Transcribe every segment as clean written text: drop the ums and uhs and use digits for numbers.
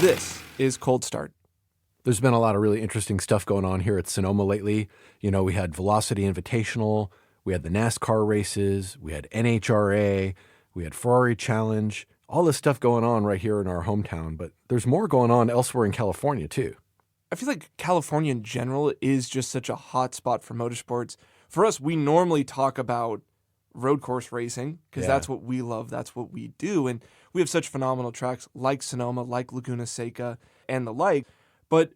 This is Cold Start. There's been a lot of really interesting stuff going on here at Sonoma lately. You know, we had Velocity Invitational, we had the NASCAR races, we had NHRA, we had Ferrari Challenge, all this stuff going on right here in our hometown. But there's more going on elsewhere in California, too. I feel like California in general is just such a hot spot for motorsports. For us, we normally talk about road course racing because that's what we love, that's what we do. And we have such phenomenal tracks like Sonoma, like Laguna Seca, and the like. But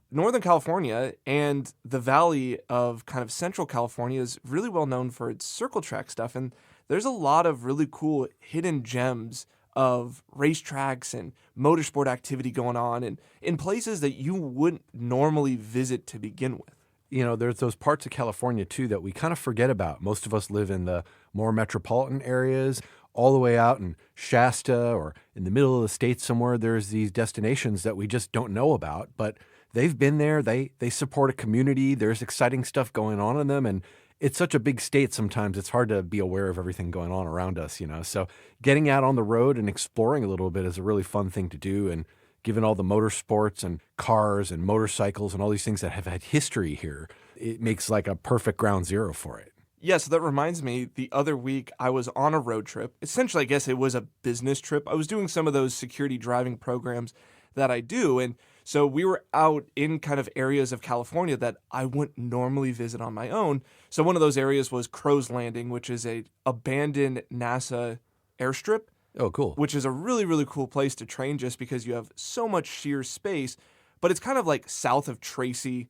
Northern California and the valley of kind of Central California is really well known for its circle track stuff. And there's a lot of really cool hidden gems of racetracks and motorsport activity going on and in places that you wouldn't normally visit to begin with. You know, there's those parts of California, too, that we kind of forget about. Most of us live in the more metropolitan areas. All the way out in Shasta or in the middle of the state somewhere, there's these destinations that we just don't know about, but they've been there. They support a community. There's exciting stuff going on in them, and it's such a big state sometimes it's hard to be aware of everything going on around us, you know. So getting out on the road and exploring a little bit is a really fun thing to do, and given all the motorsports and cars and motorcycles and all these things that have had history here, it makes like a perfect ground zero for it. Yeah, so that reminds me, the other week I was on a road trip. Essentially, I guess it was a business trip. I was doing some of those security driving programs that I do. And so we were out in kind of areas of California that I wouldn't normally visit on my own. So one of those areas was Crow's Landing, which is a abandoned NASA airstrip. Oh, cool. Which is a really, really cool place to train just because you have so much sheer space. But it's kind of like south of Tracy.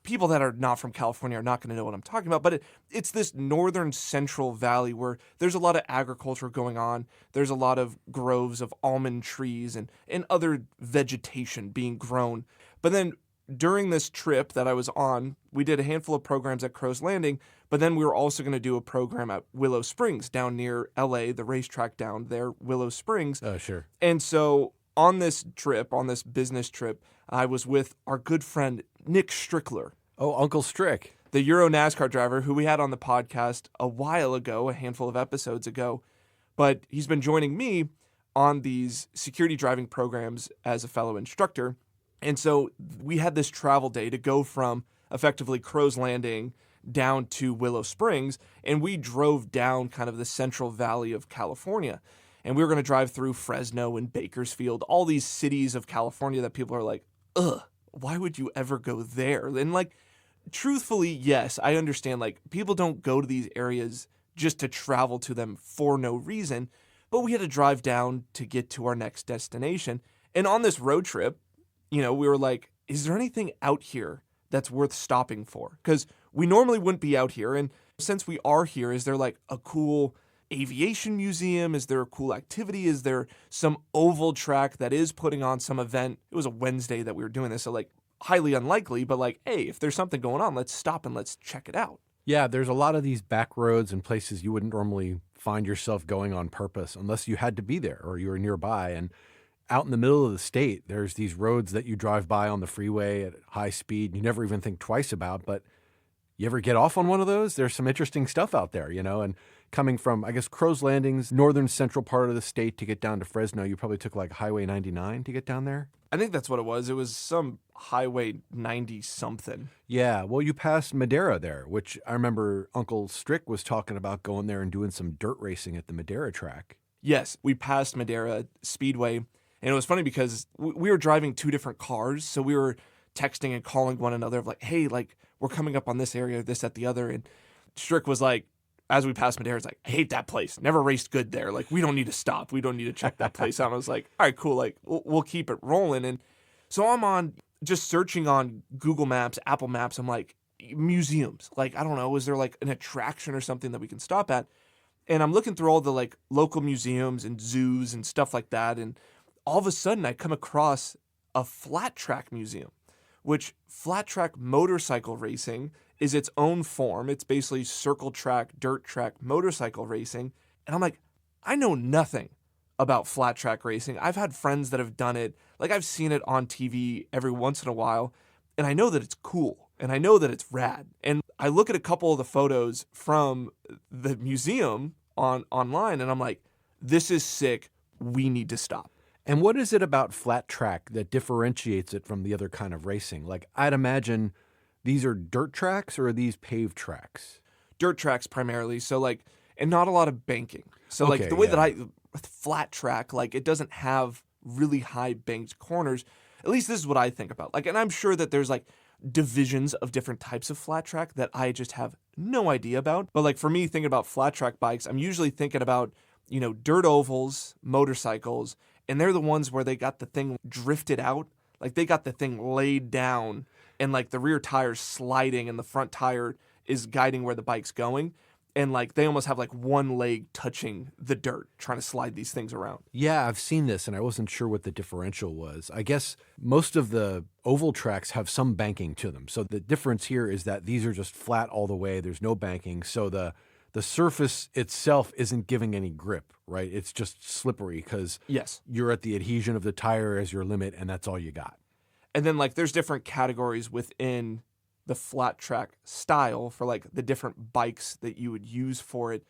People that are not from California are not going to know what I'm talking about, but it's this northern central valley where there's a lot of agriculture going on. There's a lot of groves of almond trees and other vegetation being grown. But then during this trip that I was on, we did a handful of programs at Crow's Landing, but then we were also going to do a program at Willow Springs down near LA, the racetrack down there, Willow Springs. Oh, sure. And so on this trip, on this business trip, I was with our good friend Nick Strickler. Oh, Uncle Strick. The Euro NASCAR driver who we had on the podcast a while ago, a handful of episodes ago. But he's been joining me on these security driving programs as a fellow instructor. And so we had this travel day to go from effectively Crow's Landing down to Willow Springs. And we drove down kind of the Central Valley of California. And we were going to drive through Fresno and Bakersfield, all these cities of California that people are like, ugh, why would you ever go there? And like, truthfully, yes, I understand, like, people don't go to these areas just to travel to them for no reason, but we had to drive down to get to our next destination. And on this road trip, you know, we were like, is there anything out here that's worth stopping for? Because we normally wouldn't be out here, and since we are here, is there like a cool aviation museum? Is there a cool activity? Is there some oval track that is putting on some event? It was a Wednesday that we were doing this, so like highly unlikely, but like, hey, if there's something going on, let's stop and let's check it out. Yeah, there's a lot of these back roads and places you wouldn't normally find yourself going on purpose unless you had to be there or you were nearby. And out in the middle of the state, there's these roads that you drive by on the freeway at high speed. You never even think twice about, but you ever get off on one of those? There's some interesting stuff out there, you know, and coming from, I guess, Crow's Landing's northern central part of the state to get down to Fresno, you probably took like Highway 99 to get down there. I think that's what it was. It was some Highway 90 something. Yeah, well, you passed Madera there, which I remember Uncle Strick was talking about going there and doing some dirt racing at the Madera track. Yes, we passed Madera Speedway, and it was funny because we were driving two different cars, so we were texting and calling one another of like, hey, like, we're coming up on this area, this, that, the other, and Strick was like, as we passed Madera, it's like, I hate that place. Never raced good there. Like, we don't need to stop. We don't need to check that place out. And I was like, all right, cool. Like, we'll keep it rolling. And so I'm on just searching on Google Maps, Apple Maps. I'm like, museums. Like, I don't know. Is there like an attraction or something that we can stop at? And I'm looking through all the like local museums and zoos and stuff like that. And all of a sudden I come across a flat track museum, which flat track motorcycle racing is its own form. It's basically circle track, dirt track motorcycle racing. And I'm like, I know nothing about flat track racing. I've had friends that have done it. Like, I've seen it on TV every once in a while, and I know that it's cool, and I know that it's rad. And I look at a couple of the photos from the museum online, and I'm like, this is sick. We need to stop. And what is it about flat track that differentiates it from the other kind of racing? Like, I'd imagine these are dirt tracks or are these paved tracks? Dirt tracks primarily, so like, and not a lot of banking. So like Okay, the way that yeah. flat track, like it doesn't have really high banked corners. At least this is what I think about. Like, and I'm sure that there's like divisions of different types of flat track that I just have no idea about. But like for me, thinking about flat track bikes, I'm usually thinking about, dirt ovals, motorcycles, and they're the ones where they got the thing drifted out. Like they got the thing laid down and like the rear tire's sliding and the front tire is guiding where the bike's going. And like they almost have like one leg touching the dirt trying to slide these things around. Yeah, I've seen this and I wasn't sure what the differential was. I guess most of the oval tracks have some banking to them. So the difference here is that these are just flat all the way. There's no banking. So the surface itself isn't giving any grip, right? It's just slippery because Yes. you're at the adhesion of the tire as your limit and that's all you got. And then like there's different categories within the flat track style for like the different bikes that you would use for it,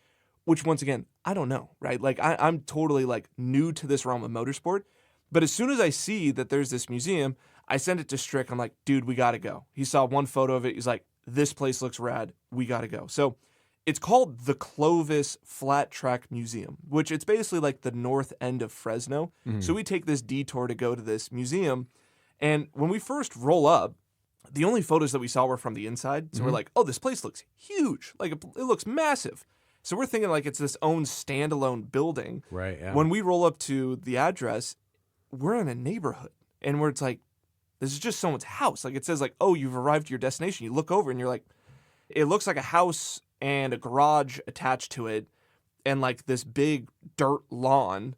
which once again, I don't know, right? Like I'm totally like new to this realm of motorsport. But as soon as I see that there's this museum, I send it to Strick. I'm like, dude, we got to go. He saw one photo of it. He's like, this place looks rad. We got to go. So it's called the Clovis Flat Track Museum, which it's basically like the north end of Fresno. So we take this detour to go to this museum. And when we first roll up, the only photos that we saw were from the inside. So we're like, oh, this place looks huge. Like it looks massive. So we're thinking like it's this own standalone building. Right, yeah. When we roll up to the address, we're in a neighborhood. And where it's like, this is just someone's house. Like it says like, oh, you've arrived to your destination. You look over and you're like, it looks like a house and a garage attached to it and like this big dirt lawn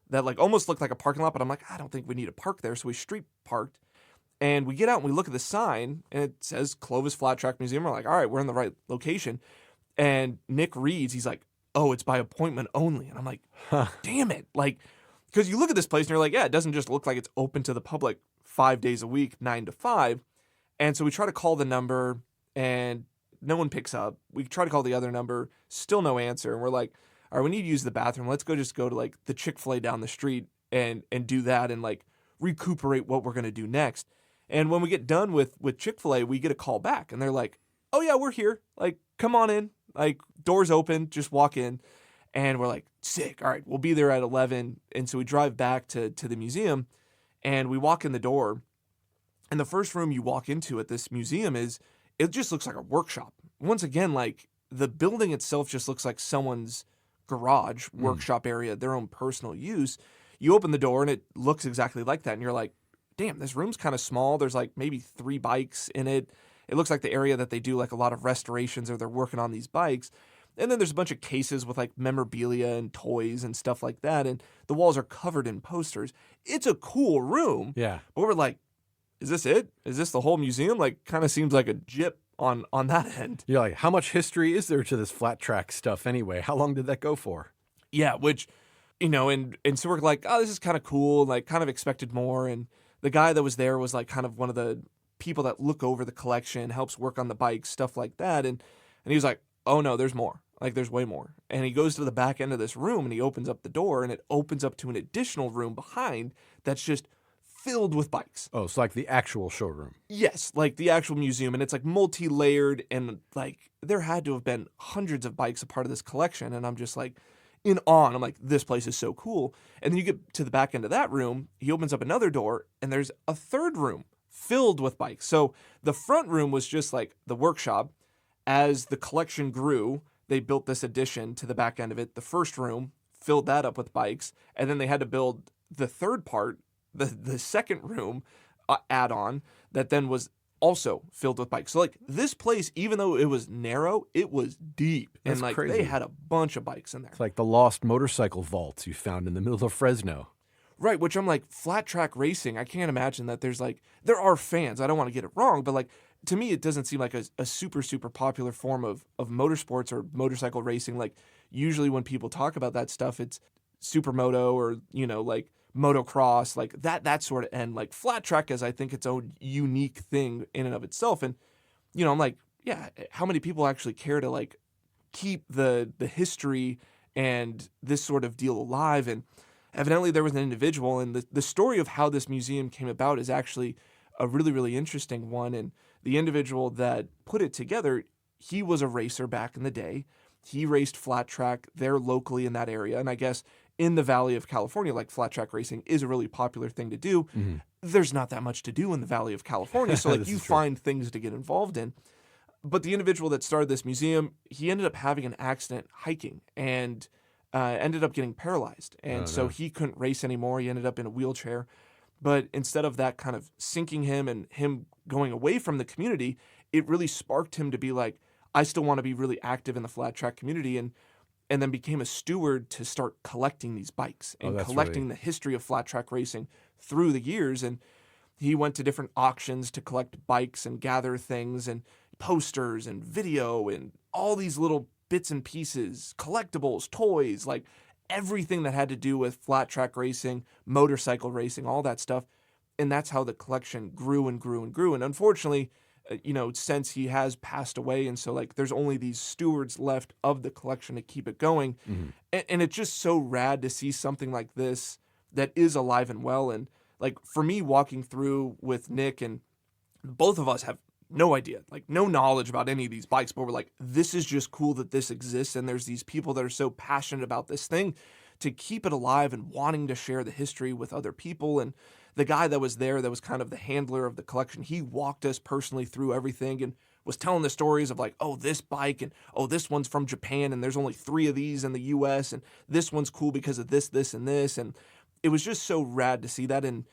that like almost looked like a parking lot. But I'm like, I don't think we need to park there. So we street parked. And we get out and we look at the sign, and it says Clovis Flat Track Museum. We're like, all right, we're in the right location. And Nick reads, he's like, oh, it's by appointment only. And I'm like, damn it. Like, because you look at this place and you're like, yeah, it doesn't just look like it's open to the public 5 days a week, 9 to 5. And so we try to call the number, and no one picks up. We try to call the other number, still no answer. And we're like, all right, we need to use the bathroom. Let's go to like the Chick-fil-A down the street and do that and like recuperate what we're going to do next. And when we get done with Chick-fil-A, we get a call back and they're like, oh yeah, we're here. Like, come on in. Like, doors open, just walk in. And we're like, sick. All right, we'll be there at 11. And so we drive back to the museum and we walk in the door. And the first room you walk into at this museum it just looks like a workshop. Once again, like the building itself just looks like someone's garage, workshop area, their own personal use. You open the door and it looks exactly like that. And you're like, damn, this room's kind of small. There's like maybe 3 bikes in it. It looks like the area that they do like a lot of restorations or they're working on these bikes. And then there's a bunch of cases with like memorabilia and toys and stuff like that. And the walls are covered in posters. It's a cool room. Yeah. But we're like, is this it? Is this the whole museum? Like, kind of seems like a gyp on that end. You're like, how much history is there to this flat track stuff anyway? How long did that go for? Yeah, which, and so we're like, oh, this is kind of cool. Like, kind of expected more. And the guy that was there was like kind of one of the people that look over the collection, helps work on the bikes, stuff like that. And he was like, oh no, there's more. Like there's way more. And he goes to the back end of this room and he opens up the door and it opens up to an additional room behind that's just filled with bikes. Oh, it's like the actual showroom. Yes, like the actual museum. And it's like multi-layered and like there had to have been hundreds of bikes a part of this collection. And I'm just like in awe. And I'm like, this place is so cool. And then you get to the back end of that room, he opens up another door and there's a third room filled with bikes. So the front room was just like the workshop. As the collection grew, they built this addition to the back end of it. The first room filled that up with bikes. And then they had to build the third part, the second room add-on that then was also filled with bikes. So like this place, even though it was narrow, it was deep. That's and like crazy. they had a bunch of bikes in there. It's like the lost motorcycle vaults you found in the middle of Fresno. Right, which I'm like, flat track racing, I can't imagine that there's like, there are fans, I don't want to get it wrong, but like, to me, it doesn't seem like a super, super popular form of motorsports or motorcycle racing. Like, usually when people talk about that stuff, it's supermoto or, like motocross, like that sort of end. Like, flat track is, I think, its own unique thing in and of itself. And, I'm like, yeah, how many people actually care to like keep the history and this sort of deal alive? And evidently there was an individual, and the story of how this museum came about is actually a really, really interesting one. And the individual that put it together, he was a racer back in the day. He raced flat track there locally in that area. And I guess in the Valley of California, like flat track racing is a really popular thing to do. There's not that much to do in the Valley of California. So like you find things to get involved in. But the individual that started this museum, he ended up having an accident hiking and ended up getting paralyzed. And so he couldn't race anymore. He ended up in a wheelchair. But instead of that kind of sinking him and him going away from the community, it really sparked him to be like, I still want to be really active in the flat track community, and then became a steward to start collecting these bikes and collecting the history of flat track racing through the years. And he went to different auctions to collect bikes and gather things and posters and video and all these little bits and pieces, collectibles, toys, like everything that had to do with flat track racing, motorcycle racing, all that stuff. And that's how the collection grew and grew and grew. And unfortunately, since he has passed away, and so like there's only these stewards left of the collection to keep it going. And it's just so rad to see something like this that is alive and well. And like for me, walking through with Nick, and both of us have no idea, like no knowledge about any of these bikes, but we're like, this is just cool that this exists. And there's these people that are so passionate about this thing to keep it alive and wanting to share the history with other people. And the guy that was there, that was kind of the handler of the collection, he walked us personally through everything and was telling the stories of like, oh, this bike, and oh, this one's from Japan, and there's only 3 of these in the US, and this one's cool because of this, this, and this. And it was just so rad to see that. And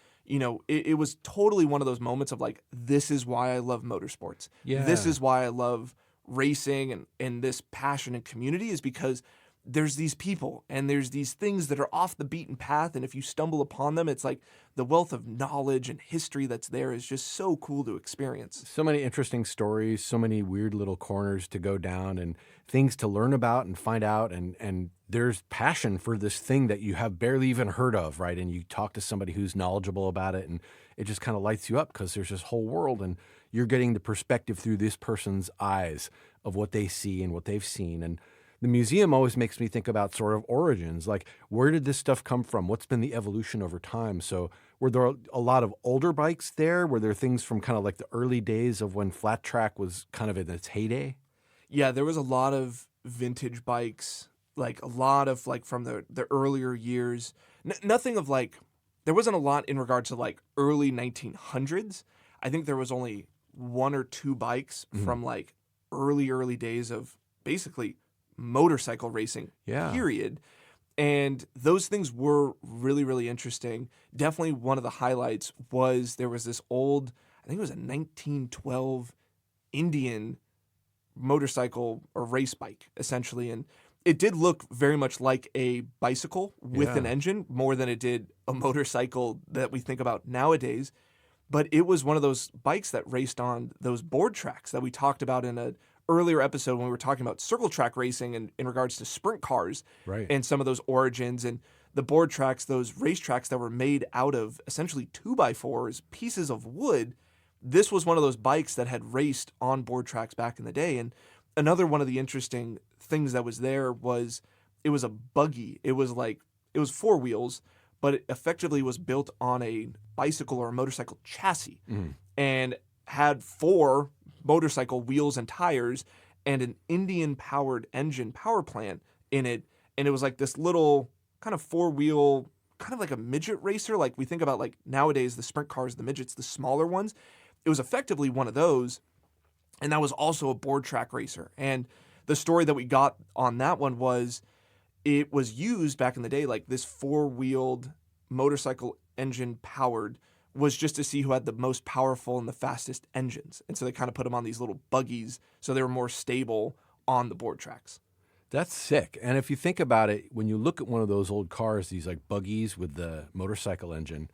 it was totally one of those moments of like, this is why I love motorsports. Yeah. This is why I love racing and this passion and community, is because there's these people and there's these things that are off the beaten path. And if you stumble upon them, it's like the wealth of knowledge and history that's there is just so cool to experience. So many interesting stories, so many weird little corners to go down and things to learn about and find out. And there's passion for this thing that you have barely even heard of, right? And you talk to somebody who's knowledgeable about it, and it just kind of lights you up because there's this whole world, and you're getting the perspective through this person's eyes of what they see and what they've seen. And the museum always makes me think about sort of origins, like where did this stuff come from? What's been the evolution over time? So were there a lot of older bikes there? Were there things from kind of like the early days of when flat track was kind of in its heyday? Yeah, there was a lot of vintage bikes, like a lot of like from the earlier years. Nothing of like, there wasn't a lot in regard to like early 1900s. I think there was only 1 or 2 bikes from like early days of basically motorcycle racing, period. And those things were really, really interesting. Definitely one of the highlights was there was this old, I think it was a 1912 Indian motorcycle or race bike, essentially. And it did look very much like a bicycle with an engine more than it did a motorcycle that we think about nowadays. But it was one of those bikes that raced on those board tracks that we talked about in an earlier episode when we were talking about circle track racing and in regards to sprint cars, right, and some of those origins and the board tracks, those race tracks that were made out of essentially 2x4s, pieces of wood. This was one of those bikes that had raced on board tracks back in the day. And another one of the interesting things that was there was it was a buggy. It was 4 wheels, but it effectively was built on a bicycle or a motorcycle chassis and had 4 motorcycle wheels and tires and an Indian-powered engine power plant in it. And it was like this little kind of 4-wheel, kind of like a midget racer. Like we think about like nowadays, the sprint cars, the midgets, the smaller ones. It was effectively one of those. And that was also a board track racer. And the story that we got on that one was it was used back in the day, like this 4-wheeled motorcycle engine powered was just to see who had the most powerful and the fastest engines. And so they kind of put them on these little buggies so they were more stable on the board tracks. That's sick. And if you think about it, when you look at one of those old cars, these like buggies with the motorcycle engine,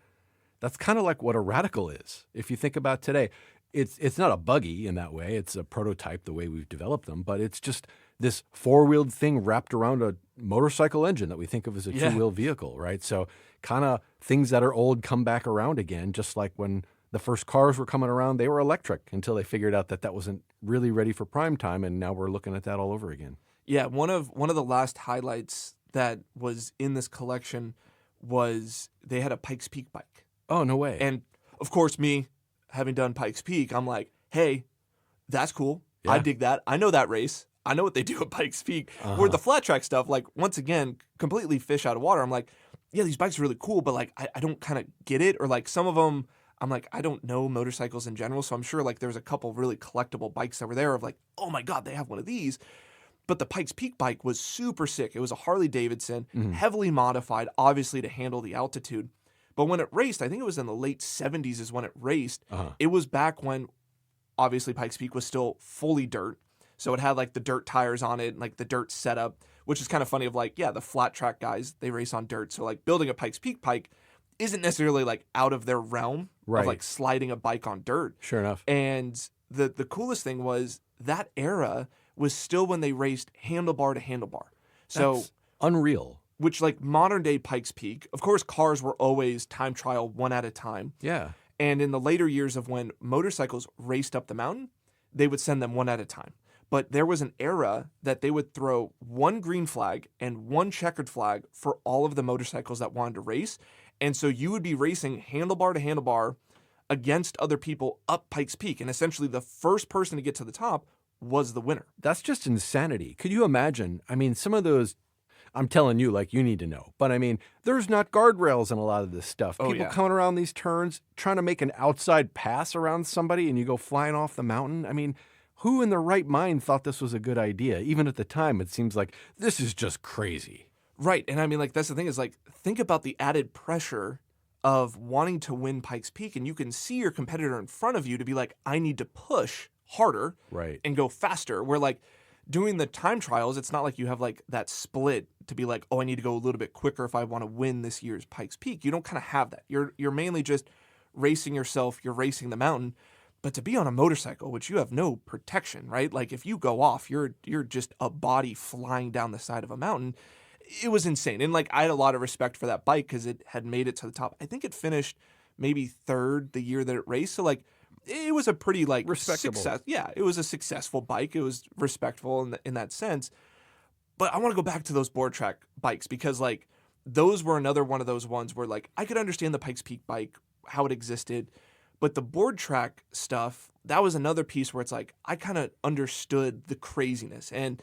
that's kind of like what a Radical is. If you think about today, it's not a buggy in that way. It's a prototype the way we've developed them, but it's just this 4-wheeled thing wrapped around a motorcycle engine that we think of as a 2-wheel vehicle, right? So kind of things that are old come back around again, just like when the first cars were coming around, they were electric until they figured out that wasn't really ready for prime time, and now we're looking at that all over again. Yeah, one of the last highlights that was in this collection was they had a Pikes Peak bike. Oh, no way. And of course, me having done Pikes Peak, I'm like, hey, that's cool. Yeah. I dig that. I know that race. I know what they do at Pikes Peak. Where the flat track stuff, like, once again, completely fish out of water. I'm like, yeah, these bikes are really cool, but like, I don't kind of get it. Or like some of them, I'm like, I don't know motorcycles in general. So I'm sure like there's a couple really collectible bikes that were there of like, oh my God, they have one of these. But the Pikes Peak bike was super sick. It was a Harley Davidson, heavily modified, obviously to handle the altitude. But when it raced, I think it was in the late 70s is when it raced. It was back when obviously Pikes Peak was still fully dirt. So it had like the dirt tires on it, like the dirt setup, which is kind of funny of like, yeah, the flat track guys, they race on dirt. So like building a Pikes Peak bike isn't necessarily like out of their realm of like sliding a bike on dirt. Sure enough. And the coolest thing was that era was still when they raced handlebar to handlebar. So That's unreal. which like modern day Pikes Peak, of course, cars were always time trial one at a time. Yeah. And in the later years of when motorcycles raced up the mountain, they would send them one at a time. But there was an era that they would throw one green flag and one checkered flag for all of the motorcycles that wanted to race. And so you would be racing handlebar to handlebar against other people up Pikes Peak. And essentially the first person to get to the top was the winner. That's just insanity. Could you imagine? I mean, some of those, I'm telling you, like, you need to know. But I mean, there's not guardrails in a lot of this stuff. Oh, People yeah. coming around these turns, trying to make an outside pass around somebody, and you go flying off the mountain. I mean, who in their right mind thought this was a good idea? Even at the time, it seems like this is just crazy. Right. And I mean, like, that's the thing is, like, think about the added pressure of wanting to win Pikes Peak. And you can see your competitor in front of you to be like, I need to push harder Right. and go faster. Where, like, doing the time trials, it's not like you have, like, that split to be like, oh, I need to go a little bit quicker if I want to win this year's Pikes Peak. You don't kind of have that. You're mainly just racing yourself. You're racing the mountain. But to be on a motorcycle, which you have no protection, right? Like if you go off, you're just a body flying down the side of a mountain. It was insane. And like I had a lot of respect for that bike because it had made it to the top. I think it finished maybe third the year that it raced. So like it was a pretty like Respectable. success. Yeah, it was a successful bike. It was respectful in that sense. But I want to go back to those board track bikes because like those were another one of those ones where like I could understand the Pikes Peak bike, how it existed. But the board track stuff, that was another piece where it's like, I kind of understood the craziness. And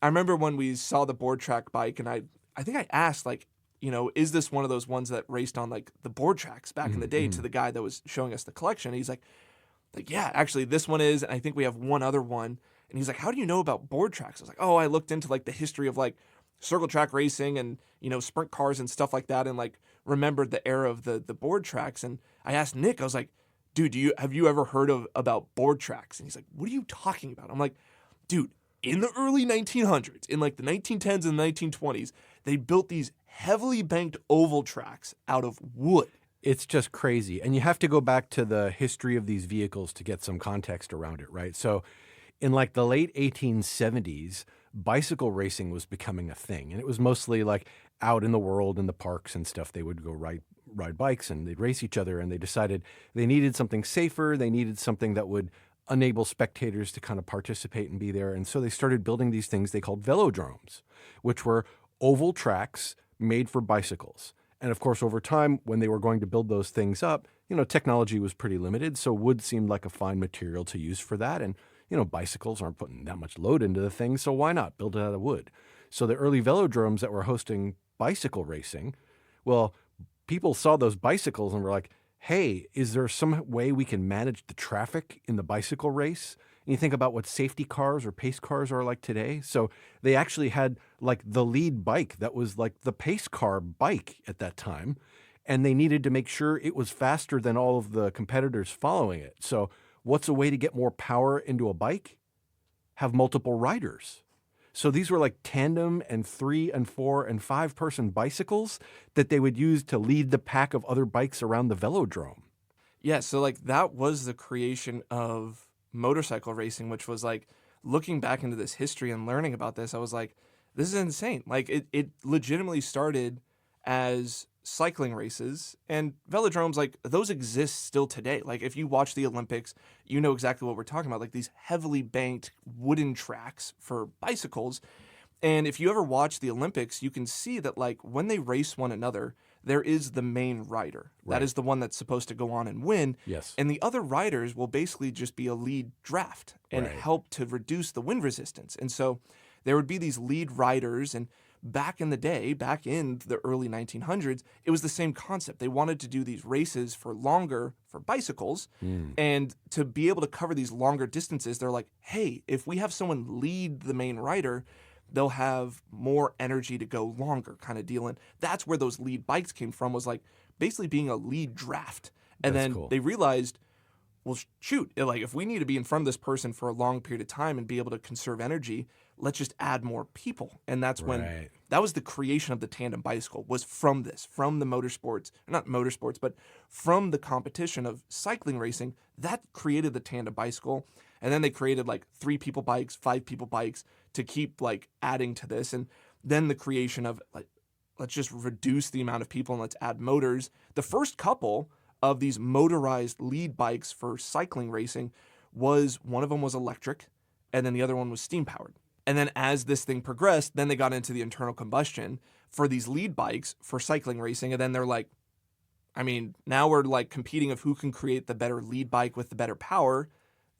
I remember when we saw the board track bike and I think I asked like, you know, is this one of those ones that raced on like the board tracks back in the day to the guy that was showing us the collection? And he's like, yeah, actually this one is. And I think we have one other one. And he's like, how do you know about board tracks? I was like, oh, I looked into like the history of like circle track racing and, you know, sprint cars and stuff like that. And like remembered the era of the board tracks. And I asked Nick, I was like, dude, have you ever heard about board tracks? And he's like, what are you talking about? I'm like, dude, in the early 1900s, in like the 1910s and 1920s, they built these heavily banked oval tracks out of wood. It's just crazy. And you have to go back to the history of these vehicles to get some context around it, right? So in like the late 1870s, bicycle racing was becoming a thing. And it was mostly like out in the world in the parks and stuff. They would go ride bikes and they'd race each other, and they decided they needed something safer. They needed something that would enable spectators to kind of participate and be there. And so they started building these things they called velodromes, which were oval tracks made for bicycles. And of course, over time, when they were going to build those things up, you know, technology was pretty limited. So wood seemed like a fine material to use for that. And, you know, bicycles aren't putting that much load into the thing. So why not build it out of wood? So the early velodromes that were hosting bicycle racing, well, people saw those bicycles and were like, hey, is there some way we can manage the traffic in the bicycle race? And you think about what safety cars or pace cars are like today. So they actually had like the lead bike that was like the pace car bike at that time. And they needed to make sure it was faster than all of the competitors following it. So what's a way to get more power into a bike? Have multiple riders. So these were like tandem and 3 and 4 and 5 person bicycles that they would use to lead the pack of other bikes around the velodrome. Yeah, so like that was the creation of motorcycle racing, which was like looking back into this history and learning about this, I was like, this is insane. Like it legitimately started as cycling races, and velodromes, like those exist still today. Like if you watch the Olympics, you know exactly what we're talking about, like these heavily banked wooden tracks for bicycles. And if you ever watch the Olympics, you can see that like when they race one another, there is the main rider. Right. That is the one that's supposed to go on and win. Yes. And the other riders will basically just be a lead draft and Right. help to reduce the wind resistance. And so there would be these lead riders. And back in the day, back in the early 1900s, it was the same concept. They wanted to do these races for longer for bicycles. And to be able to cover these longer distances, they're like, hey, if we have someone lead the main rider, they'll have more energy to go longer kind of deal. And that's where those lead bikes came from, was like basically being a lead draft. And That's then cool. they realized, well, shoot, like if we need to be in front of this person for a long period of time and be able to conserve energy, let's just add more people. And that's when Right. that was the creation of the tandem bicycle, was from this, from the motorsports, not motorsports, but from the competition of cycling racing. That created the tandem bicycle. And then they created like 3 people bikes, 5 people bikes to keep like adding to this. And then the creation of like, let's just reduce the amount of people and let's add motors. The first couple of these motorized lead bikes for cycling racing was, one of them was electric and then the other one was steam powered. And then as this thing progressed, then they got into the internal combustion for these lead bikes for cycling racing. And then they're like, I mean, now we're like competing of who can create the better lead bike with the better power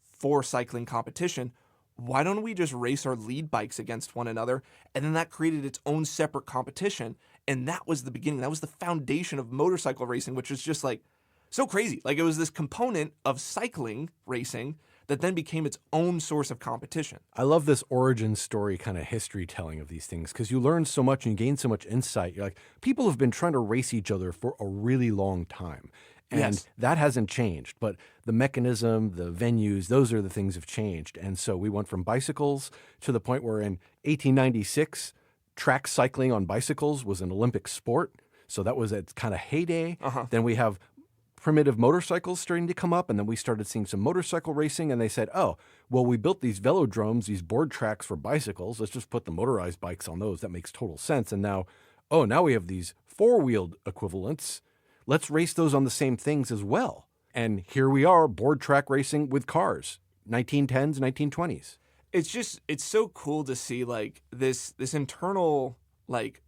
for cycling competition. Why don't we just race our lead bikes against one another? And then that created its own separate competition. And that was the beginning. That was the foundation of motorcycle racing, which is just like so crazy. Like it was this component of cycling racing that then became its own source of competition. I love this origin story kind of history telling of these things, because you learn so much and you gain so much insight. You're like, people have been trying to race each other for a really long time. And Yes. that hasn't changed, but the mechanism, the venues, those are the things have changed. And so we went from bicycles to the point where in 1896, track cycling on bicycles was an Olympic sport. So that was its kind of heyday. Then we have primitive motorcycles starting to come up, and then we started seeing some motorcycle racing, and they said, oh, well, we built these velodromes, these board tracks for bicycles. Let's just put the motorized bikes on those. That makes total sense. And now we have these four-wheeled equivalents. Let's race those on the same things as well. And here we are, board track racing with cars, 1910s, 1920s. It's so cool to see like this internal, like,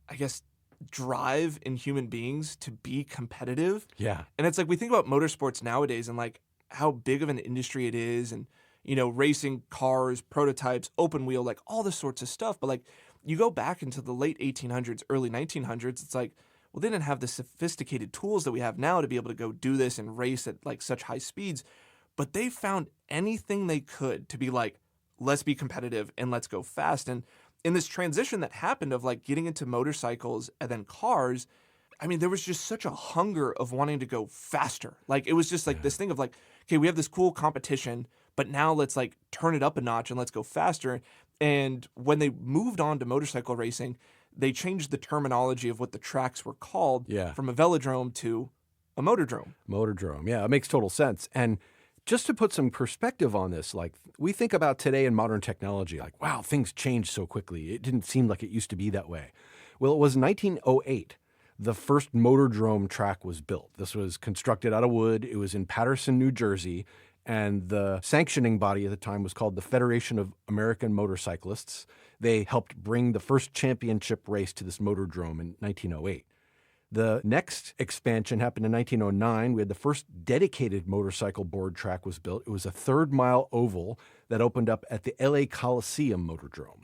I guess, drive in human beings to be competitive. Yeah. And it's like we think about motorsports nowadays and like how big of an industry it is, and racing cars, prototypes, open wheel, like all this sorts of stuff. But like you go back into the late 1800s, early 1900s, it's like, well, they didn't have the sophisticated tools that we have now to be able to go do this and race at like such high speeds, but they found anything they could to be like, let's be competitive and let's go fast. And in this transition that happened of like getting into motorcycles and then cars, I mean, there was just such a hunger of wanting to go faster. Like it was just like this thing of like, okay, we have this cool competition, but now let's like turn it up a notch and let's go faster. And when they moved on to motorcycle racing, they changed the terminology of what the tracks were called from a velodrome to a motordrome. Motordrome. Yeah, it makes total sense. And just to put some perspective on this, like we think about today in modern technology, like, wow, things changed so quickly. It didn't seem like it used to be that way. Well, it was 1908. The first motordrome track was built. This was constructed out of wood. It was in Paterson, New Jersey. And the sanctioning body at the time was called the Federation of American Motorcyclists. They helped bring the first championship race to this motordrome in 1908. The next expansion happened in 1909. We had the first dedicated motorcycle board track was built. It was a 3rd-mile oval that opened up at the LA Coliseum Motordrome.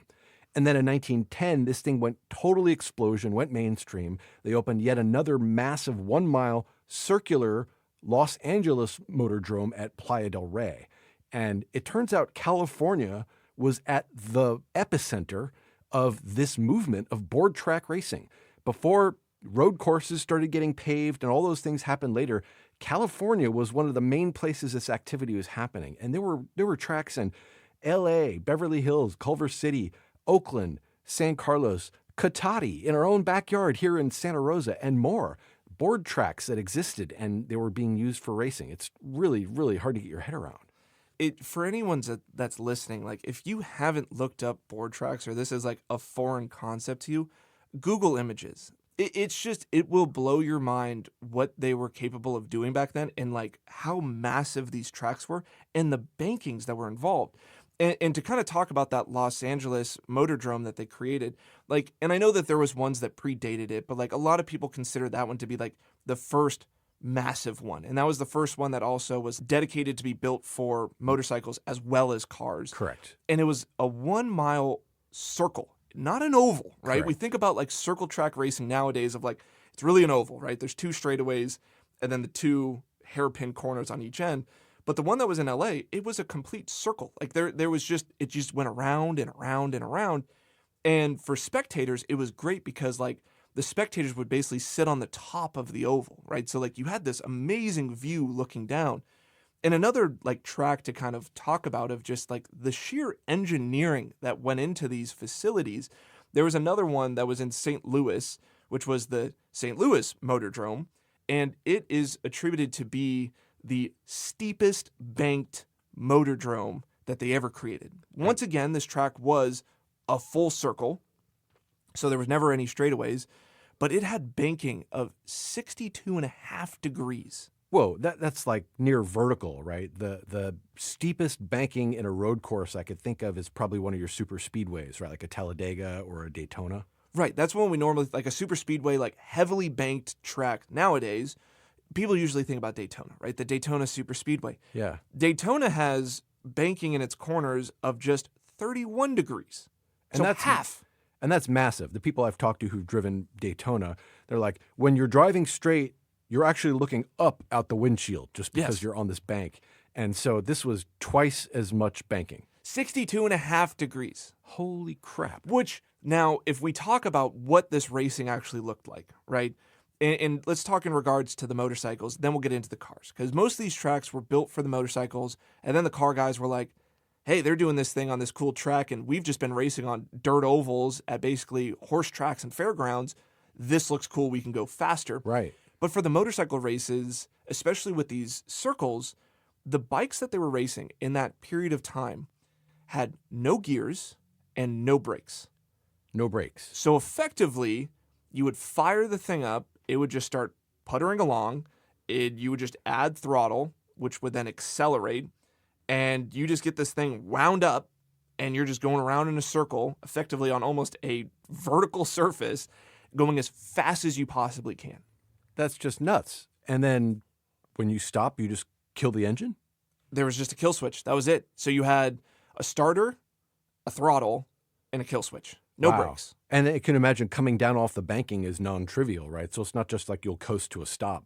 And then in 1910, this thing went totally explosion, went mainstream. They opened yet another massive 1-mile circular Los Angeles Motordrome at Playa del Rey. And it turns out California was at the epicenter of this movement of board track racing. Before road courses started getting paved and all those things happened later, California was one of the main places this activity was happening. And there were tracks in LA, Beverly Hills, Culver City, Oakland, San Carlos, Cotati, in our own backyard here in Santa Rosa, and more. Board tracks that existed and they were being used for racing. It's really, really hard to get your head around. For anyone that's listening, like if you haven't looked up board tracks or this is like a foreign concept to you, Google images. It will blow your mind what they were capable of doing back then and like how massive these tracks were and the bankings that were involved. And to kind of talk about that Los Angeles Motordrome that they created, like, and I know that there was ones that predated it, but like a lot of people consider that one to be like the first massive one. And that was the first one that also was dedicated to be built for motorcycles as well as cars. Correct. And it was a 1 mile circle, not an oval, right? Correct. We think about like circle track racing nowadays of like, it's really an oval, right? There's 2 straightaways and then the 2 hairpin corners on each end. But the one that was in LA, it was a complete circle. Like there was just, it just went around and around and around. And for spectators, it was great because like the spectators would basically sit on the top of the oval, right? So like you had this amazing view looking down. And another like track to kind of talk about of just like the sheer engineering that went into these facilities. There was another one that was in St. Louis, which was the St. Louis Motordrome. And it is attributed to be the steepest banked motordrome that they ever created. Once again, this track was a full circle, so there was never any straightaways, but it had banking of 62.5 degrees. Whoa, that's like near vertical, right? The steepest banking in a road course I could think of is probably one of your super speedways, right? Like a Talladega or a Daytona. Right, that's when we normally, like a super speedway, like heavily banked track nowadays, people usually think about Daytona, right? The Daytona Super Speedway. Yeah. Daytona has banking in its corners of just 31 degrees. And So that's half. And that's massive. The people I've talked to who've driven Daytona, they're like, when you're driving straight, you're actually looking up out the windshield just because Yes. you're on this bank. And so this was twice as much banking. 62.5 degrees. Holy crap. Which, now, if we talk about what this racing actually looked like, right? And let's talk in regards to the motorcycles, then we'll get into the cars. Because most of these tracks were built for the motorcycles, and then the car guys were like, hey, they're doing this thing on this cool track, and we've just been racing on dirt ovals at basically horse tracks and fairgrounds. This looks cool, we can go faster. Right. But for the motorcycle races, especially with these circles, the bikes that they were racing in that period of time had no gears and no brakes. No brakes. So effectively, you would fire the thing up, it would just start puttering along, you would just add throttle, which would then accelerate, and you just get this thing wound up, and you're just going around in a circle, effectively on almost a vertical surface, going as fast as you possibly can. That's just nuts. And then when you stop, you just kill the engine? There was just a kill switch. That was it. So you had a starter, a throttle, and a kill switch. No Wow. brakes. And I can imagine coming down off the banking is non-trivial, right? So it's not just like you'll coast to a stop.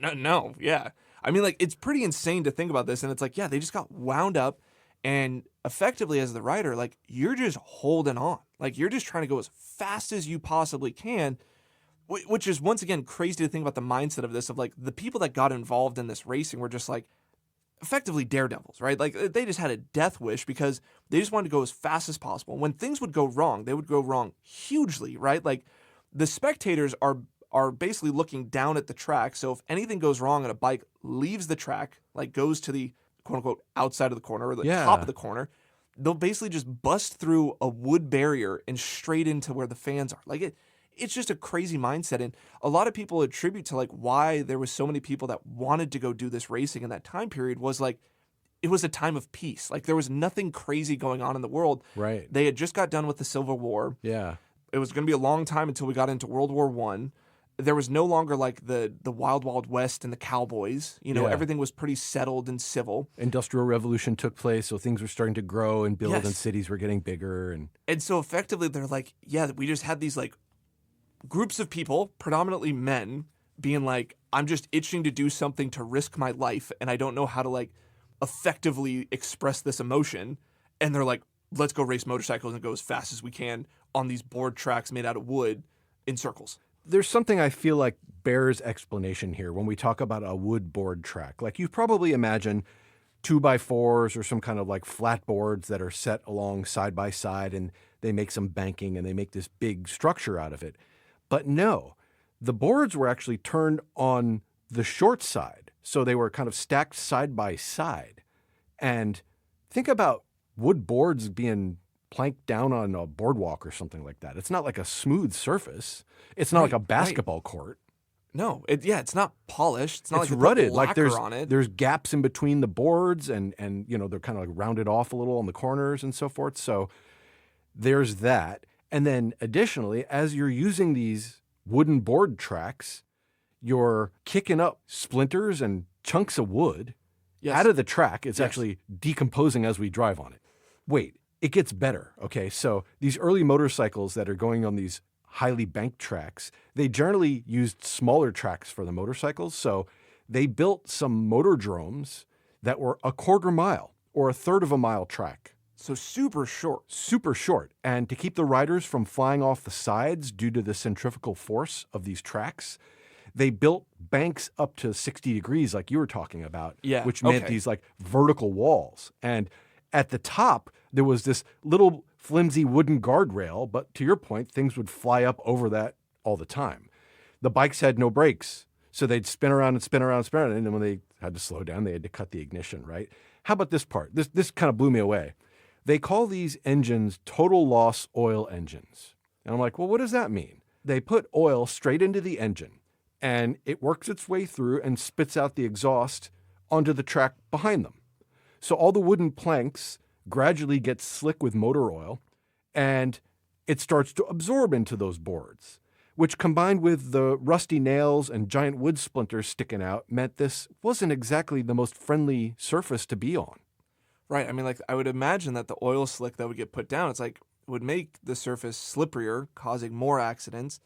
No, yeah. I mean, like, it's pretty insane to think about this. And it's like, yeah, they just got wound up. And effectively, as the rider, like, you're just holding on. Like, you're just trying to go as fast as you possibly can, which is, once again, crazy to think about the mindset of this, of, like, the people that got involved in this racing were just, like, effectively daredevils, right? Like, they just had a death wish because they just wanted to go as fast as possible. When things would go wrong, they would go wrong hugely, right? Like, the spectators are basically looking down at the track. So if anything goes wrong and a bike leaves the track, like goes to the quote unquote outside of the corner or the top of the corner, they'll basically just bust through a wood barrier and straight into where the fans are. Like it's just a crazy mindset. And a lot of people attribute to like why there was so many people that wanted to go do this racing in that time period was like, it was a time of peace. Like there was nothing crazy going on in the world. Right. They had just got done with the Civil War. Yeah. It was going to be a long time until we got into World War I. There was no longer like the Wild Wild West and the cowboys. You know, Yeah. everything was pretty settled and civil. Industrial Revolution took place, so things were starting to grow and build, Yes. and cities were getting bigger. And so effectively, they're like, yeah, we just had these like groups of people, predominantly men, being like, I'm just itching to do something to risk my life, and I don't know how to like effectively express this emotion. And they're like, let's go race motorcycles and go as fast as we can on these board tracks made out of wood in circles. There's something I feel like bears explanation here when we talk about a wood board track. Like you probably imagine 2x4s or some kind of like flat boards that are set along side by side, and they make some banking and they make this big structure out of it. But no, the boards were actually turned on the short side. So they were kind of stacked side by side. And think about wood boards being planked down on a boardwalk or something like that. It's not like a smooth surface. It's not like a basketball court. No, it's not polished. It's not It's like they put rutted. Like lacquer on it. there's gaps in between the boards, and they're kind of like rounded off a little on the corners and so forth. So there's that. And then additionally, as you're using these wooden board tracks, you're kicking up splinters and chunks of wood Yes. out of the track. It's Yes. actually decomposing as we drive on it. Wait, it gets better. Okay, so these early motorcycles that are going on these highly banked tracks, they generally used smaller tracks for the motorcycles. So they built some motordromes that were a quarter mile or a third of a mile track. So super short. Super short. And to keep the riders from flying off the sides due to the centrifugal force of these tracks, they built banks up to 60 degrees, like you were talking about, Yeah, which meant okay. these like vertical walls. And at the top, there was this little flimsy wooden guardrail, but to your point, things would fly up over that all the time. The bikes had no brakes, so they'd spin around and spin around and spin around, and then when they had to slow down, they had to cut the ignition, right? How about this part? This kind of blew me away. They call these engines total loss oil engines. And I'm like, well, what does that mean? They put oil straight into the engine, and it works its way through and spits out the exhaust onto the track behind them. So all the wooden planks gradually get slick with motor oil, and it starts to absorb into those boards, which combined with the rusty nails and giant wood splinters sticking out meant this wasn't exactly the most friendly surface to be on. Right. I mean, like, I would imagine that the oil slick that would get put down, it's like, it would make the surface slipperier, causing more accidents.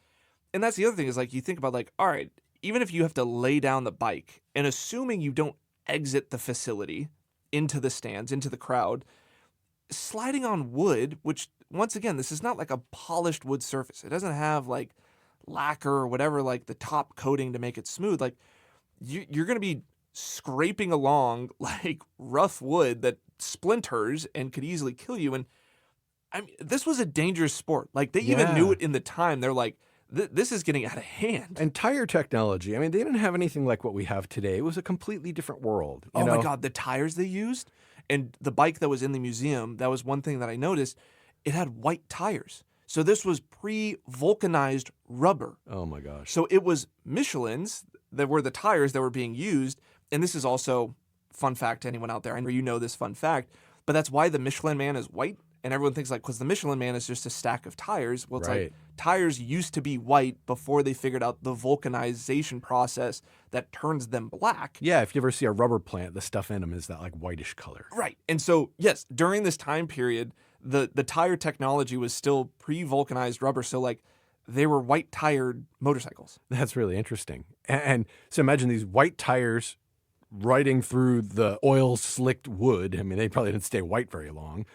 And that's the other thing is, like, you think about, like, all right, even if you have to lay down the bike, and assuming you don't exit the facility into the stands, into the crowd, sliding on wood, which, once again, this is not like a polished wood surface. It doesn't have, like, lacquer or whatever, like, the top coating to make it smooth. Like, you're going to be scraping along, like, rough wood that splinters and could easily kill you. And I mean, this was a dangerous sport. Like, they even knew Yeah. it in the time. They're like, this is getting out of hand. And tire technology, I mean, they didn't have anything like what we have today. It was a completely different world. You Oh know? my God, the tires they used and the bike that was in the museum, that was one thing that I noticed. It had white tires. So this was pre-vulcanized rubber. Oh my gosh. So it was Michelin's that were the tires that were being used. And this is also fun fact to anyone out there. I know you know this fun fact, but that's why the Michelin Man is white. And everyone thinks like, because the Michelin Man is just a stack of tires. Well, it's Right. like tires used to be white before they figured out the vulcanization process that turns them black. Yeah, if you ever see a rubber plant, the stuff in them is that like whitish color. Right. And so, yes, during this time period, the tire technology was still pre-vulcanized rubber. So like they were white tired motorcycles. That's really interesting. And so imagine these white tires riding through the oil slicked wood. I mean, they probably didn't stay white very long.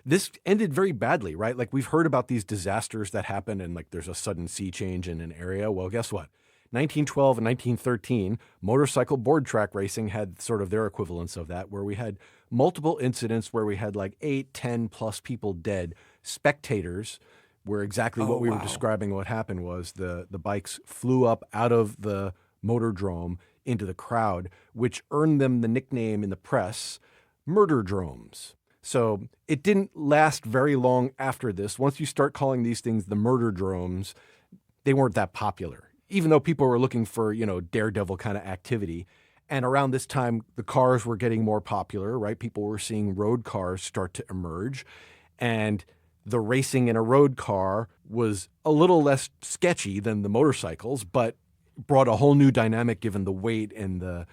This ended very badly, right? Like we've heard about these disasters that happen and like there's a sudden sea change in an area. Well, guess what? 1912 and 1913, motorcycle board track racing had sort of their equivalents of that, where we had multiple incidents where we had like 8, 10 plus people dead. Spectators, where exactly what we were wow. describing, what happened was the bikes flew up out of the motordrome into the crowd, which earned them the nickname in the press, murderdromes. So it didn't last very long after this. Once you start calling these things the murderdromes, they weren't that popular, even though people were looking for, daredevil kind of activity. And around this time, the cars were getting more popular, right? People were seeing road cars start to emerge. And the racing in a road car was a little less sketchy than the motorcycles, but brought a whole new dynamic given the weight and the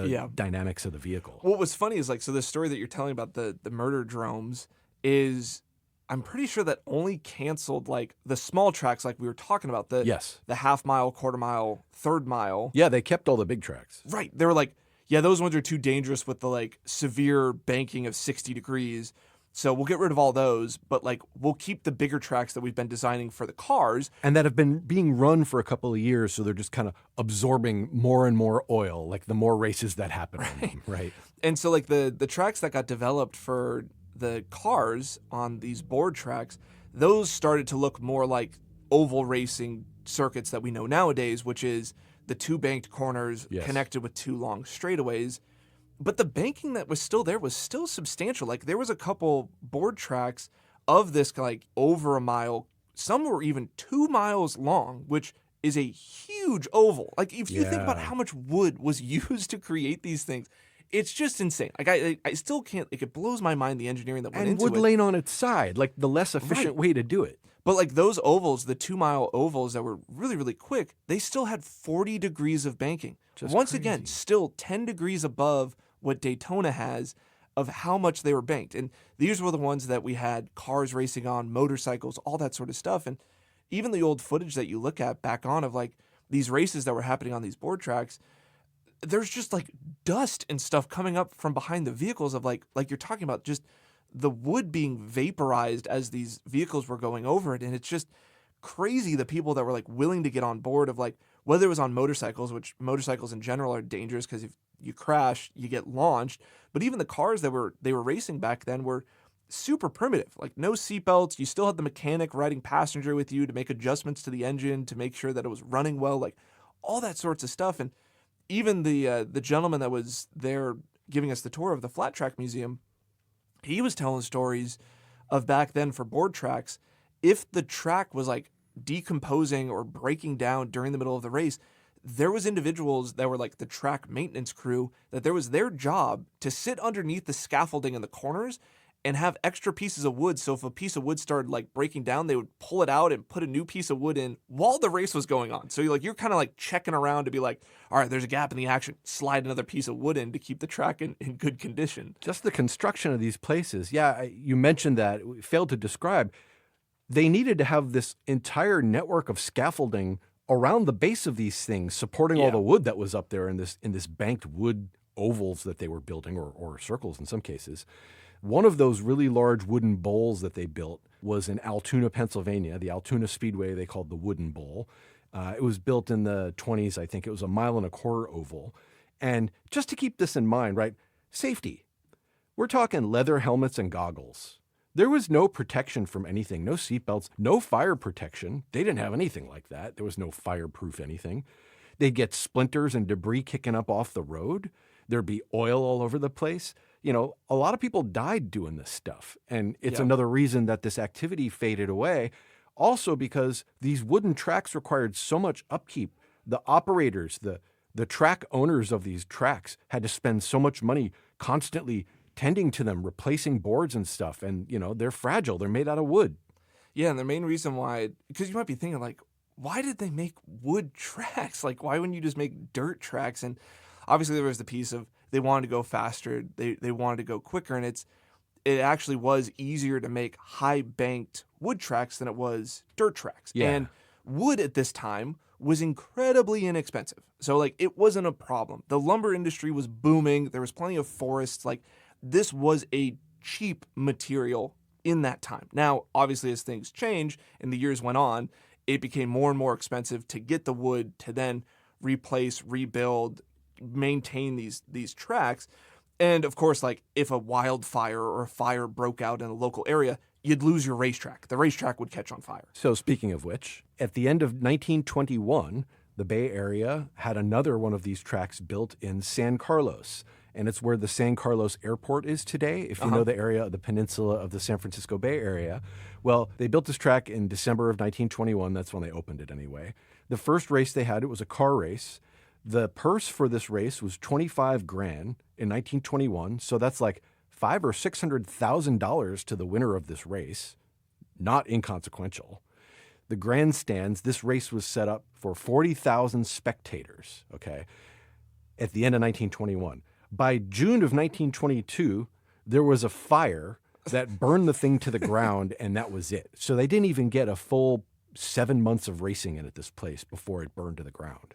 Yeah. dynamics of the vehicle. What was funny is like, so the story that you're telling about the murder drones is, I'm pretty sure that only canceled like the small tracks, like we were talking about, the Yes. the half mile, quarter mile, third mile. Yeah, they kept all the big tracks. Right. They were like, yeah, those ones are too dangerous with the like severe banking of 60 degrees. So we'll get rid of all those, but like we'll keep the bigger tracks that we've been designing for the cars. And that have been being run for a couple of years, so they're just kind of absorbing more and more oil, like the more races that happen on them, right? And so like the tracks that got developed for the cars on these board tracks, those started to look more like oval racing circuits that we know nowadays, which is the two banked corners Yes. connected with two long straightaways. But the banking that was still there was still substantial. Like there was a couple board tracks of this like over a mile. Some were even 2 miles long, which is a huge oval. Like, if you think about Yeah. how much wood was used to create these things, it's just insane. Like, I still can't, like, it blows my mind the engineering that went And into wood it. laying on its side, like the less efficient way to do it. But like those ovals, the 2-mile ovals that were really, really quick, they still had 40 degrees of banking. Just Once again, crazy. still 10 degrees above what Daytona has of how much they were banked. And these were the ones that we had cars racing on, motorcycles, all that sort of stuff. And even the old footage that you look at back on of like these races that were happening on these board tracks, there's just like dust and stuff coming up from behind the vehicles of like you're talking about, just the wood being vaporized as these vehicles were going over it. And it's just crazy, the people that were like willing to get on board of like, whether it was on motorcycles, which motorcycles in general are dangerous because if you crash, you get launched. But even the cars that they were racing back then were super primitive, like no seatbelts. You still had the mechanic riding passenger with you to make adjustments to the engine to make sure that it was running well, like all that sorts of stuff. And even the gentleman that was there giving us the tour of the Flat Track Museum, he was telling stories of back then for board tracks, if the track was like decomposing or breaking down during the middle of the race, there was individuals that were like the track maintenance crew, that there was their job to sit underneath the scaffolding in the corners and have extra pieces of wood. So if a piece of wood started like breaking down, they would pull it out and put a new piece of wood in while the race was going on. So you're kind of like checking around to be like, all right, there's a gap in the action, slide another piece of wood in to keep the track in good condition. Just the construction of these places. Yeah, you mentioned that. We failed to describe. They needed to have this entire network of scaffolding around the base of these things, supporting all Yeah. the wood that was up there in this banked wood ovals that they were building, or circles in some cases. One of those really large wooden bowls that they built was in Altoona, Pennsylvania, the Altoona Speedway they called the Wooden Bowl. It was built in the 20s, I think. It was a 1.25 mile oval. And just to keep this in mind, right, safety. We're talking leather helmets and goggles. There was no protection from anything, no seatbelts, no fire protection. They didn't have anything like that. There was no fireproof anything. They'd get splinters and debris kicking up off the road. There'd be oil all over the place. You know, a lot of people died doing this stuff. And it's Yeah. another reason that this activity faded away. Also because these wooden tracks required so much upkeep. The operators, the track owners of these tracks had to spend so much money constantly tending to them, replacing boards and stuff. And, you know, they're fragile. They're made out of wood. Yeah, and the main reason why, because you might be thinking like, why did they make wood tracks? Like, why wouldn't you just make dirt tracks? And obviously there was the piece of they wanted to go faster, they wanted to go quicker, and it actually was easier to make high banked wood tracks than it was dirt tracks. Yeah. And wood at this time was incredibly inexpensive. So like it wasn't a problem. The lumber industry was booming. There was plenty of forests. Like this was a cheap material in that time. Now, obviously, as things change and the years went on, it became more and more expensive to get the wood to then replace, rebuild, maintain these tracks. And of course, like if a wildfire or a fire broke out in a local area, you'd lose your racetrack. The racetrack would catch on fire. So speaking of which, at the end of 1921, the Bay Area had another one of these tracks built in San Carlos. And it's where the San Carlos Airport is today, if you know the area of the peninsula of the San Francisco Bay Area. Well, they built this track in December of 1921. That's when they opened it anyway. The first race they had, it was a car race. The purse for this race was $25,000 in 1921. So that's like $500,000 or $600,000 to the winner of this race. Not inconsequential. The grandstands, this race was set up for 40,000 spectators, okay, at the end of 1921. By June of 1922, there was a fire that burned the thing to the ground, and that was it. So they didn't even get a full 7 months of racing in at this place before it burned to the ground.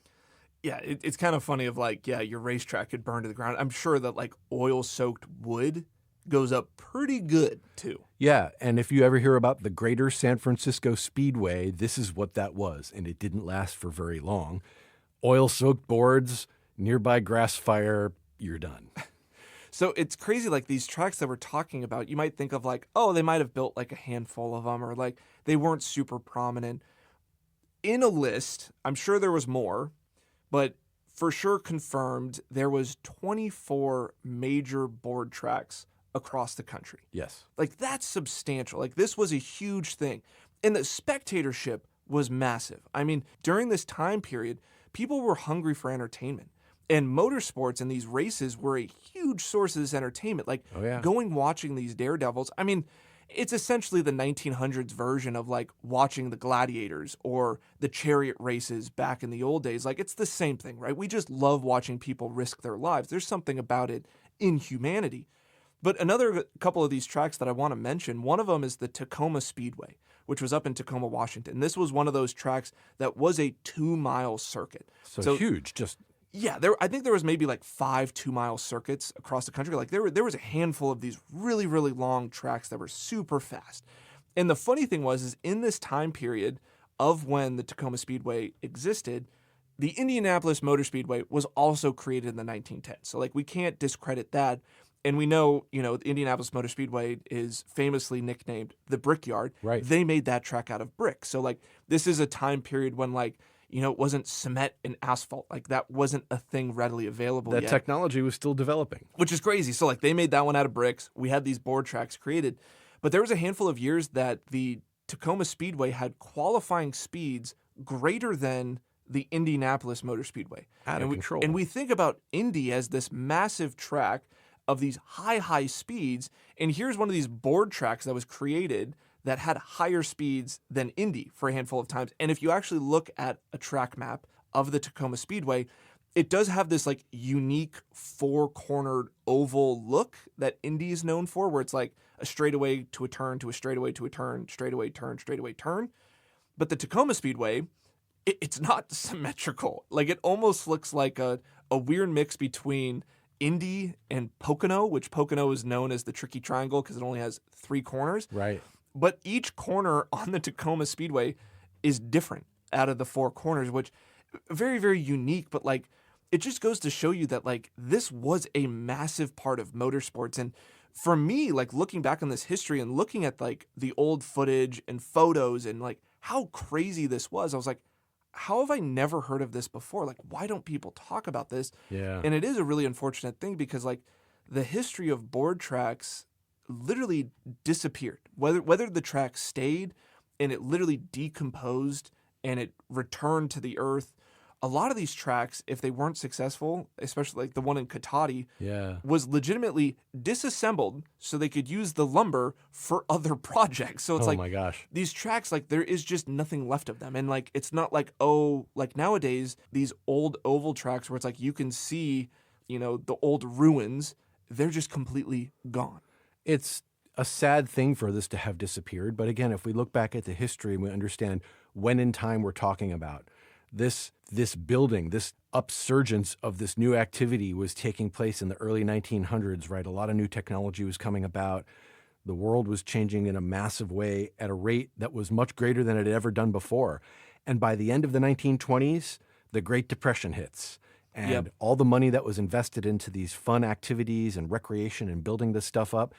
Yeah, it's kind of funny of like, yeah, your racetrack could burn to the ground. I'm sure that like oil-soaked wood goes up pretty good too. Yeah, and if you ever hear about the Greater San Francisco Speedway, this is what that was, and it didn't last for very long. Oil-soaked boards, nearby grass fire, you're done. So it's crazy, like these tracks that we're talking about, you might think of like, oh, they might have built like a handful of them, or like they weren't super prominent. In a list, I'm sure there was more, but for sure confirmed, there was 24 major board tracks across the country. Yes. Like that's substantial. Like this was a huge thing. And the spectatorship was massive. I mean, during this time period, people were hungry for entertainment. And motorsports and these races were a huge source of this entertainment. Like Oh, yeah. going watching these daredevils. I mean, it's essentially the 1900s version of like watching the gladiators or the chariot races back in the old days. Like it's the same thing, right? We just love watching people risk their lives. There's something about it in humanity. But another couple of these tracks that I want to mention, one of them is the Tacoma Speedway, which was up in Tacoma, Washington. This was one of those tracks that was a 2-mile circuit. So huge, just Yeah, I think there was maybe like 5 2-mile circuits across the country. Like there was a handful of these really, really long tracks that were super fast. And the funny thing is in this time period of when the Tacoma Speedway existed, the Indianapolis Motor Speedway was also created in the 1910s. So like we can't discredit that. And we know, the Indianapolis Motor Speedway is famously nicknamed the Brickyard. Right. They made that track out of brick. So like this is a time period when like it wasn't cement and asphalt. Like that wasn't a thing readily available that yet, technology was still developing. which is crazy. So like they made that one out of bricks. We had these board tracks created, but there was a handful of years that the Tacoma Speedway had qualifying speeds greater than the Indianapolis Motor Speedway. Out of and control. And we think about Indy as this massive track of these high speeds. And here's one of these board tracks that was created that had higher speeds than Indy for a handful of times. And if you actually look at a track map of the Tacoma Speedway, it does have this like unique 4-cornered oval look that Indy is known for, where it's like a straightaway to a turn to a straightaway to a turn, straightaway turn, straightaway turn. But the Tacoma Speedway, it's not symmetrical. Like it almost looks like a weird mix between Indy and Pocono, which Pocono is known as the Tricky Triangle because it only has 3 corners. Right. But each corner on the Tacoma Speedway is different out of the 4 corners, which very, very unique. But like, it just goes to show you that like this was a massive part of motorsports. And for me, like looking back on this history and looking at like the old footage and photos and like how crazy this was, I was like, how have I never heard of this before? Like, why don't people talk about this? Yeah. And it is a really unfortunate thing because like the history of board tracks literally disappeared. Whether the track stayed and it literally decomposed and it returned to the earth. A lot of these tracks, if they weren't successful, especially like the one in Katati, Yeah. was legitimately disassembled so they could use the lumber for other projects. So it's Oh like my gosh. these tracks, like there is just nothing left of them. And like it's not like, oh, like nowadays, these old oval tracks where it's like you can see, the old ruins, they're just completely gone. It's a sad thing for this to have disappeared. But again, if we look back at the history and we understand when in time we're talking about, this building, this upsurgence of this new activity was taking place in the early 1900s, right? A lot of new technology was coming about. The world was changing in a massive way at a rate that was much greater than it had ever done before. And by the end of the 1920s, the Great Depression hits. And Yep. all the money that was invested into these fun activities and recreation and building this stuff up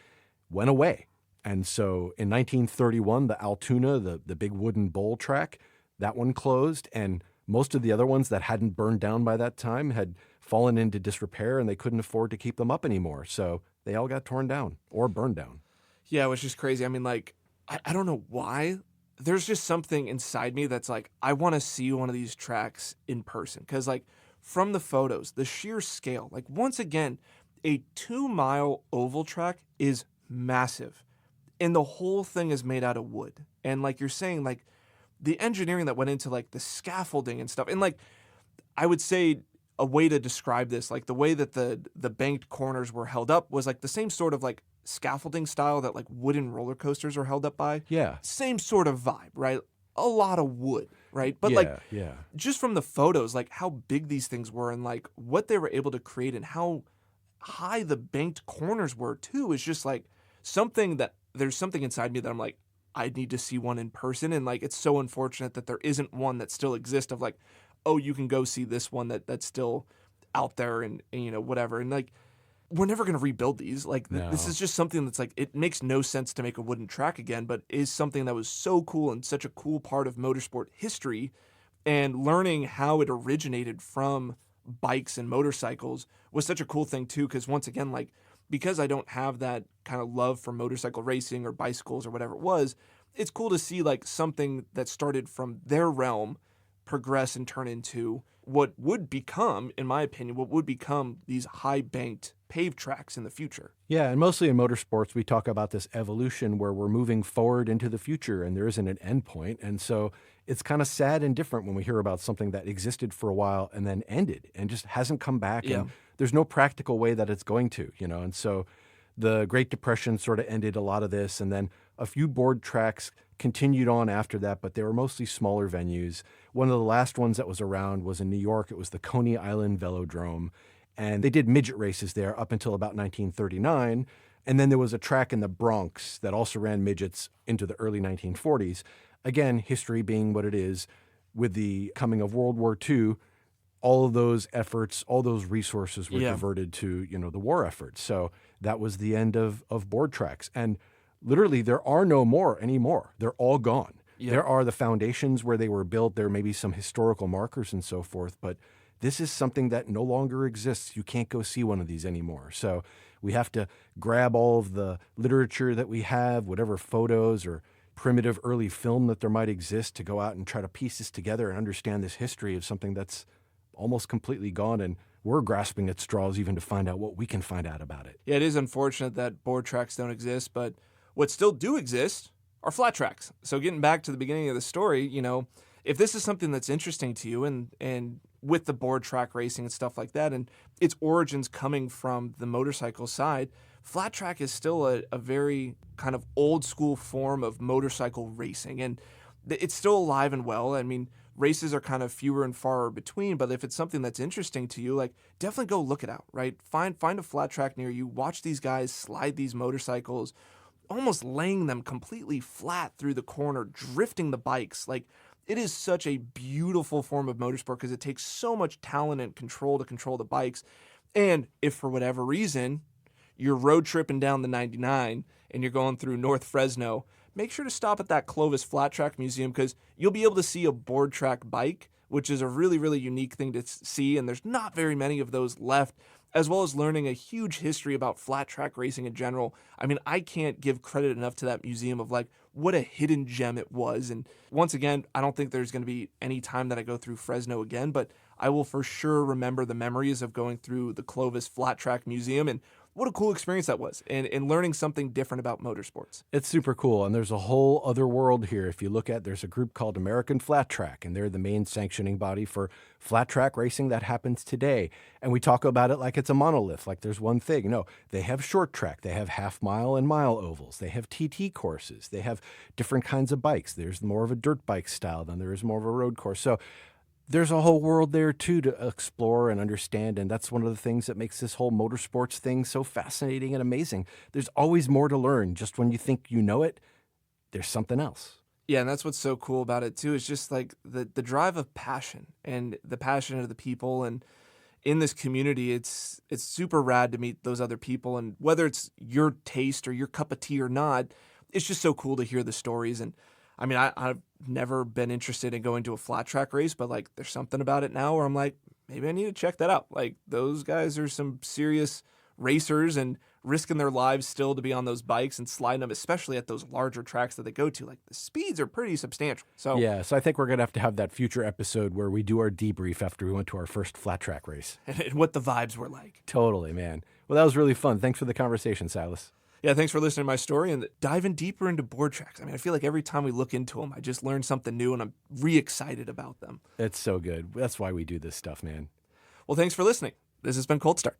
went away. And so in 1931, the Altoona, the big wooden bowl track, that one closed. And most of the other ones that hadn't burned down by that time had fallen into disrepair and they couldn't afford to keep them up anymore. So they all got torn down or burned down. Yeah, it was just crazy. I mean, like, I don't know why. There's just something inside me that's like, I want to see one of these tracks in person. Because, like, from the photos, the sheer scale, like, once again, a 2-mile oval track is massive. And the whole thing is made out of wood. And, like you're saying, like, the engineering that went into, like, the scaffolding and stuff. And, like, I would say a way to describe this, like, the way that the banked corners were held up was, like, the same sort of, like, scaffolding style that, like, wooden roller coasters are held up by. Yeah. Same sort of vibe, right? A lot of wood, right? But, like, yeah. just from the photos, like, how big these things were and, like, what they were able to create and how high the banked corners were, too, is just, like, there's something inside me that I'm like, I need to see one in person. And like, it's so unfortunate that there isn't one that still exists of like, oh, you can go see this one that's still out there and whatever. And like, we're never going to rebuild these. Like this No. is just something that's like, it makes no sense to make a wooden track again, but is something that was so cool and such a cool part of motorsport history. And learning how it originated from bikes and motorcycles was such a cool thing too. Cause once again, like because I don't have that kind of love for motorcycle racing or bicycles or whatever it was, it's cool to see like something that started from their realm progress and turn into what would become, in my opinion, what would become these high banked paved tracks in the future. Yeah, and mostly in motorsports, we talk about this evolution where we're moving forward into the future and there isn't an end point. And so it's kind of sad and different when we hear about something that existed for a while and then ended and just hasn't come back. Yeah. And there's no practical way that it's going to, And so the Great Depression sort of ended a lot of this. And then a few board tracks continued on after that, but they were mostly smaller venues. One of the last ones that was around was in New York. It was the Coney Island Velodrome. And they did midget races there up until about 1939. And then there was a track in the Bronx that also ran midgets into the early 1940s. Again, history being what it is, with the coming of World War II, all of those efforts, all those resources were diverted to, the war efforts. So that was the end of board tracks. And literally, there are no more anymore. They're all gone. Yeah. There are the foundations where they were built. There may be some historical markers and so forth, but this is something that no longer exists. You can't go see one of these anymore. So we have to grab all of the literature that we have, whatever photos or primitive early film that there might exist, to go out and try to piece this together and understand this history of something that's almost completely gone. And we're grasping at straws even to find out what we can find out about it. Yeah, it is unfortunate that board tracks don't exist, but what still do exist are flat tracks. So getting back to the beginning of the story, if this is something that's interesting to you and with the board track racing and stuff like that, and its origins coming from the motorcycle side, flat track is still a very kind of old school form of motorcycle racing. And it's still alive and well. I mean, races are kind of fewer and far between, but if it's something that's interesting to you, like definitely go look it out, right? Find a flat track near you, watch these guys slide these motorcycles, almost laying them completely flat through the corner, drifting the bikes. Like, it is such a beautiful form of motorsport because it takes so much talent and control to control the bikes. And if for whatever reason you're road tripping down the 99 and you're going through North Fresno, make sure to stop at that Clovis Flat Track Museum because you'll be able to see a board track bike, which is a really, really unique thing to see. And there's not very many of those left, as well as learning a huge history about flat track racing in general. I mean, I can't give credit enough to that museum of like what a hidden gem it was. And once again, I don't think there's going to be any time that I go through Fresno again, but I will for sure remember the memories of going through the Clovis Flat Track Museum and what a cool experience that was, and learning something different about motorsports. It's super cool, and there's a whole other world here. If you look at, there's a group called American Flat Track, and they're the main sanctioning body for flat track racing that happens today. And we talk about it like it's a monolith, like there's one thing. No, they have short track, they have half mile and mile ovals, they have TT courses, they have different kinds of bikes. There's more of a dirt bike style than there is more of a road course. So there's a whole world there, too, to explore and understand, and that's one of the things that makes this whole motorsports thing so fascinating and amazing. There's always more to learn. Just when you think you know it, there's something else. Yeah, and that's what's so cool about it, too, is just like the drive of passion and the passion of the people. And in this community, it's super rad to meet those other people. And whether it's your taste or your cup of tea or not, it's just so cool to hear the stories. And I mean, I've never been interested in going to a flat track race, but like there's something about it now where I'm like, maybe I need to check that out. Like those guys are some serious racers and risking their lives still to be on those bikes and sliding them, especially at those larger tracks that they go to. Like the speeds are pretty substantial. So yeah, so I think we're going to have that future episode where we do our debrief after we went to our first flat track race. And what the vibes were like. Totally, man. Well, that was really fun. Thanks for the conversation, Silas. Yeah, thanks for listening to my story and diving deeper into board tracks. I mean, I feel like every time we look into them, I just learn something new and I'm re-excited about them. It's so good. That's why we do this stuff, man. Well, thanks for listening. This has been Cold Start.